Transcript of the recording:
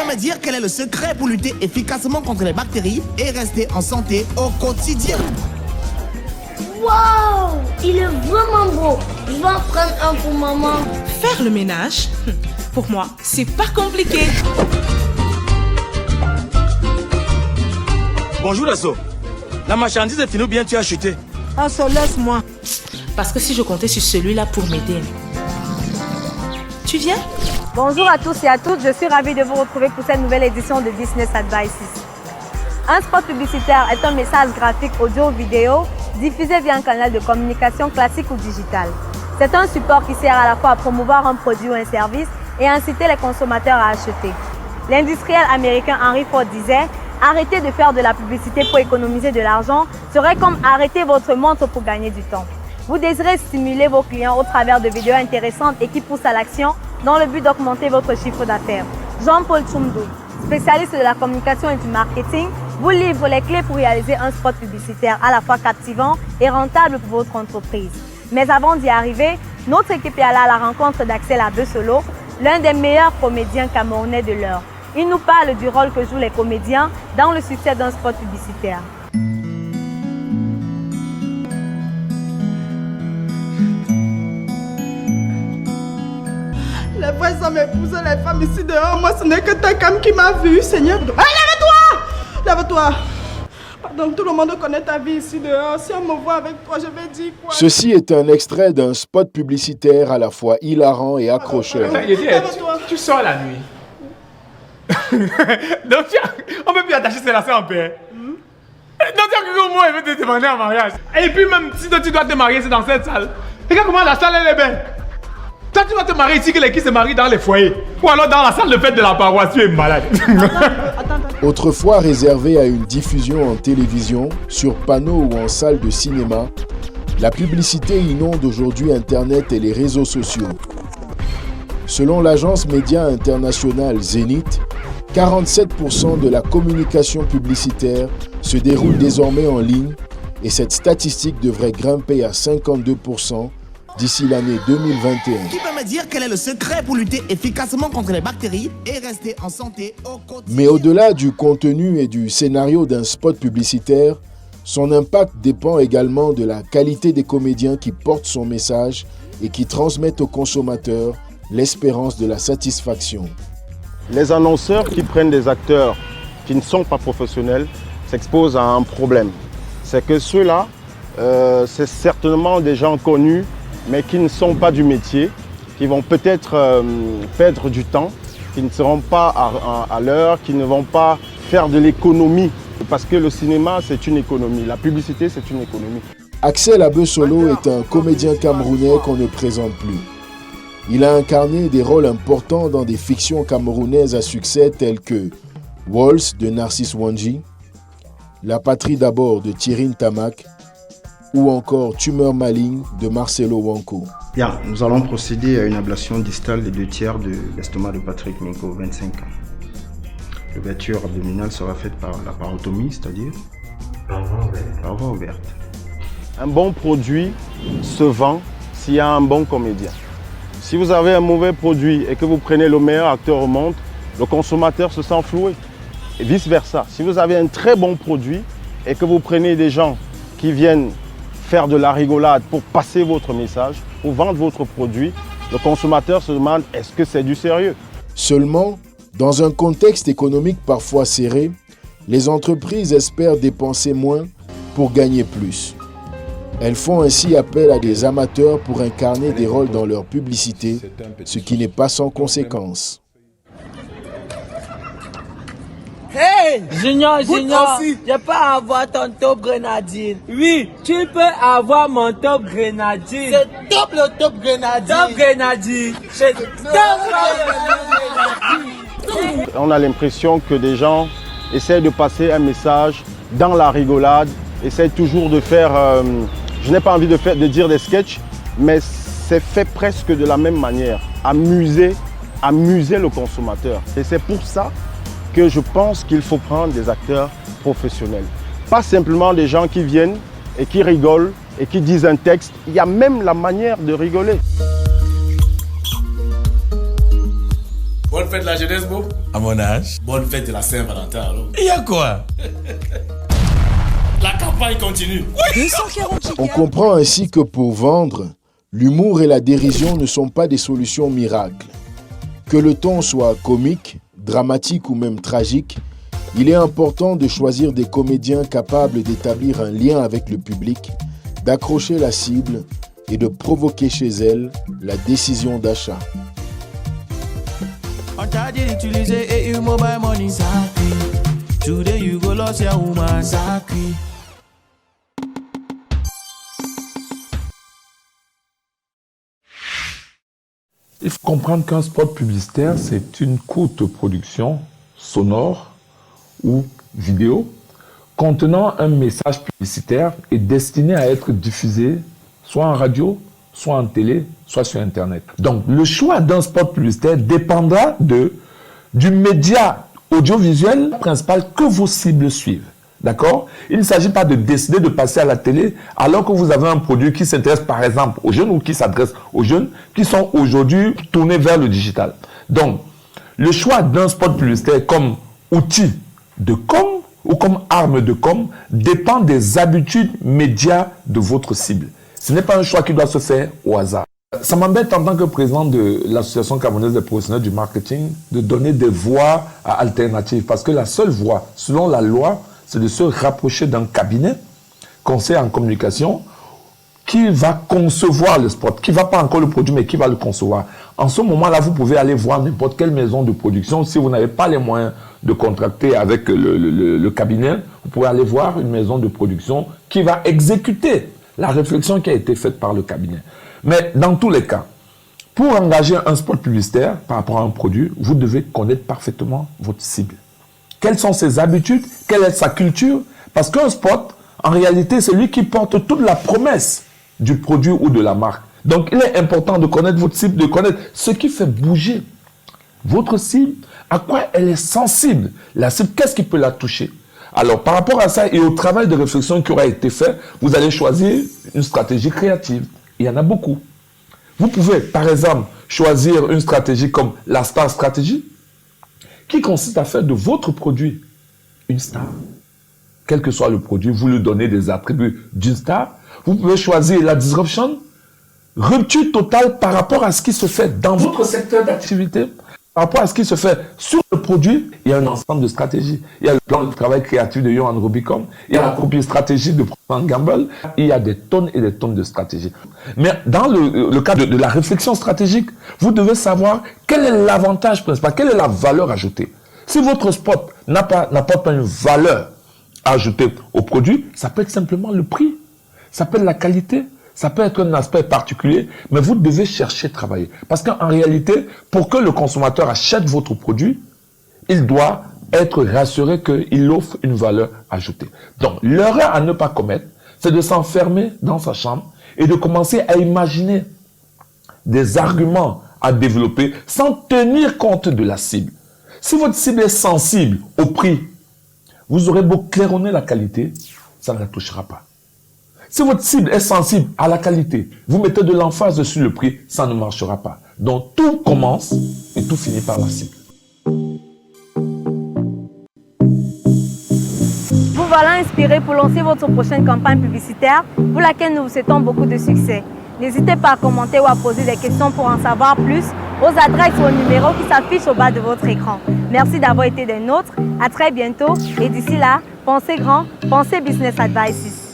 me dire quel est le secret pour lutter efficacement contre les bactéries et rester en santé au quotidien? Waouh, il est vraiment beau. Je vais en prendre un pour maman. Faire le ménage, pour moi, c'est pas compliqué. Bonjour Lasso. La marchandise est finie ou bien tu as chuté? Asso, laisse-moi. Parce que si je comptais sur celui-là pour m'aider. Tu viens? Bonjour à tous et à toutes, je suis ravie de vous retrouver pour cette nouvelle édition de Business Advices. Un spot publicitaire est un message graphique audio-vidéo diffusé via un canal de communication classique ou digital. C'est un support qui sert à la fois à promouvoir un produit ou un service et à inciter les consommateurs à acheter. L'industriel américain Henry Ford disait « Arrêter de faire de la publicité pour économiser de l'argent serait comme arrêter votre montre pour gagner du temps ». Vous désirez stimuler vos clients au travers de vidéos intéressantes et qui poussent à l'action dans le but d'augmenter votre chiffre d'affaires. Jean-Paul Tchoumdou, spécialiste de la communication et du marketing, vous livre les clés pour réaliser un spot publicitaire à la fois captivant et rentable pour votre entreprise. Mais avant d'y arriver, notre équipe est allée à la rencontre d'Axel Abesolo, l'un des meilleurs comédiens camerounais de l'heure. Il nous parle du rôle que jouent les comédiens dans le succès d'un spot publicitaire. Les voisins m'épousent, les femmes ici dehors. Moi, ce n'est que ta cam qui m'a vu, Seigneur. Ah, lève-toi! Lève-toi! Pardon, tout le monde connaît ta vie ici dehors. Si on me voit avec toi, je vais dire quoi? Ceci est un extrait d'un spot publicitaire à la fois hilarant et accrocheur. Tu sors la nuit. Donc, on peut plus attacher ses lacets en paix. Donc, tu as cru moi, il veut te demander en mariage. Et puis, même si toi, tu dois te marier, c'est dans cette salle. Regarde comment la salle, elle est belle. Toi, tu vas te marier ici que les qui se marient dans les foyers. Ou alors dans la salle de fête de la paroisse, tu es malade. Autrefois réservée à une diffusion en télévision, sur panneau ou en salle de cinéma, la publicité inonde aujourd'hui Internet et les réseaux sociaux. Selon l'agence média internationale Zenith, 47% de la communication publicitaire se déroule désormais en ligne et cette statistique devrait grimper à 52% d'ici l'année 2021. Qui peut me dire quel est le secret pour lutter efficacement contre les bactéries et rester en santé au quotidien? Mais au-delà du contenu et du scénario d'un spot publicitaire, son impact dépend également de la qualité des comédiens qui portent son message et qui transmettent aux consommateurs l'espérance de la satisfaction. Les annonceurs qui prennent des acteurs qui ne sont pas professionnels s'exposent à un problème. C'est que ceux-là, c'est certainement des gens connus, mais qui ne sont pas du métier, qui vont peut-être perdre du temps, qui ne seront pas à l'heure, qui ne vont pas faire de l'économie. Parce que le cinéma, c'est une économie. La publicité, c'est une économie. Axel Abesolo est un comédien camerounais qu'on ne présente plus. Il a incarné des rôles importants dans des fictions camerounaises à succès telles que Waltz de Narcisse Wanji, La patrie d'abord de Thierry Ntamak ou encore Tumeur maligne de Marcelo Wanko. Bien, nous allons procéder à une ablation distale des 2/3 de l'estomac de Patrick Minko, 25 ans. L'ouverture abdominale sera faite par la parotomie, c'est-à-dire par voie ouverte. Un bon produit se vend s'il y a un bon comédien. Si vous avez un mauvais produit et que vous prenez le meilleur acteur au monde, le consommateur se sent floué. Et vice-versa. Si vous avez un très bon produit et que vous prenez des gens qui viennent faire de la rigolade pour passer votre message, pour vendre votre produit, le consommateur se demande est-ce que c'est du sérieux? Seulement, dans un contexte économique parfois serré, les entreprises espèrent dépenser moins pour gagner plus. Elles font ainsi appel à des amateurs pour incarner des rôles dans leur publicité, ce qui n'est pas sans conséquence. Hey Junior, je peux avoir ton top grenadine? Oui, tu peux avoir mon top grenadine. C'est top le top grenadine. Top grenadine. C'est top grenadine. On a l'impression que des gens essaient de passer un message dans la rigolade, essaient toujours de faire, je n'ai pas envie de dire des sketchs, mais c'est fait presque de la même manière, amuser le consommateur. Et c'est pour ça que je pense qu'il faut prendre des acteurs professionnels. Pas simplement des gens qui viennent et qui rigolent et qui disent un texte. Il y a même la manière de rigoler. Bonne fête de la jeunesse, beau. À mon âge. Bonne fête de la Saint-Valentin, alors. Il y a quoi? La campagne continue. Oui. On comprend ainsi que pour vendre, l'humour et la dérision ne sont pas des solutions miracles. Que le ton soit comique, dramatique ou même tragique, il est important de choisir des comédiens capables d'établir un lien avec le public, d'accrocher la cible et de provoquer chez elle la décision d'achat. On t'a dit d'utiliser EU Mobile Money, ça crie. Today you go lost your woman, ça crie. Il faut comprendre qu'un spot publicitaire, c'est une courte production sonore ou vidéo contenant un message publicitaire et destiné à être diffusé soit en radio, soit en télé, soit sur Internet. Donc, le choix d'un spot publicitaire dépendra du média audiovisuel principal que vos cibles suivent. D'accord? Il ne s'agit pas de décider de passer à la télé alors que vous avez un produit qui s'intéresse par exemple aux jeunes ou qui s'adresse aux jeunes qui sont aujourd'hui tournés vers le digital. Donc, le choix d'un spot publicitaire comme outil de com ou comme arme de com dépend des habitudes médias de votre cible. Ce n'est pas un choix qui doit se faire au hasard. Ça m'embête en tant que président de l'Association camerounaise des professionnels du marketing de donner des voies alternatives parce que la seule voie, selon la loi, c'est de se rapprocher d'un cabinet, conseiller en communication, qui va concevoir le spot, qui ne va pas encore le produire, mais qui va le concevoir. En ce moment-là, vous pouvez aller voir n'importe quelle maison de production. Si vous n'avez pas les moyens de contracter avec le cabinet, vous pouvez aller voir une maison de production qui va exécuter la réflexion qui a été faite par le cabinet. Mais dans tous les cas, pour engager un spot publicitaire par rapport à un produit, vous devez connaître parfaitement votre cible. Quelles sont ses habitudes? Quelle est sa culture? Parce qu'un spot, en réalité, c'est lui qui porte toute la promesse du produit ou de la marque. Donc, il est important de connaître votre cible, de connaître ce qui fait bouger votre cible, à quoi elle est sensible. La cible, qu'est-ce qui peut la toucher? Alors, par rapport à ça et au travail de réflexion qui aura été fait, vous allez choisir une stratégie créative. Il y en a beaucoup. Vous pouvez, par exemple, choisir une stratégie comme la Star Strategy, qui consiste à faire de votre produit une star. Quel que soit le produit, vous lui donnez des attributs d'une star. Vous pouvez choisir la disruption, rupture totale par rapport à ce qui se fait dans votre secteur d'activité, par rapport à ce qui se fait sur le produit. Il y a un ensemble de stratégies. Il y a le plan de travail créatif de Johan Rubicon, il y a la copie stratégique de Procter & Gamble, il y a des tonnes et des tonnes de stratégies. Mais dans le cadre de la réflexion stratégique, vous devez savoir quel est l'avantage principal, quelle est la valeur ajoutée. Si votre spot n'apporte pas une valeur ajoutée au produit, ça peut être simplement le prix, ça peut être la qualité, ça peut être un aspect particulier, mais vous devez chercher à travailler. Parce qu'en réalité, pour que le consommateur achète votre produit, il doit être rassuré qu'il offre une valeur ajoutée. Donc, l'erreur à ne pas commettre, c'est de s'enfermer dans sa chambre et de commencer à imaginer des arguments à développer sans tenir compte de la cible. Si votre cible est sensible au prix, vous aurez beau claironner la qualité, ça ne la touchera pas. Si votre cible est sensible à la qualité, vous mettez de l'emphase sur le prix, ça ne marchera pas. Donc tout commence et tout finit par la cible. Vous voilà inspiré pour lancer votre prochaine campagne publicitaire, pour laquelle nous vous souhaitons beaucoup de succès. N'hésitez pas à commenter ou à poser des questions pour en savoir plus aux adresses ou aux numéros qui s'affichent au bas de votre écran. Merci d'avoir été des nôtres. À très bientôt et d'ici là, pensez grand, pensez Business Advices.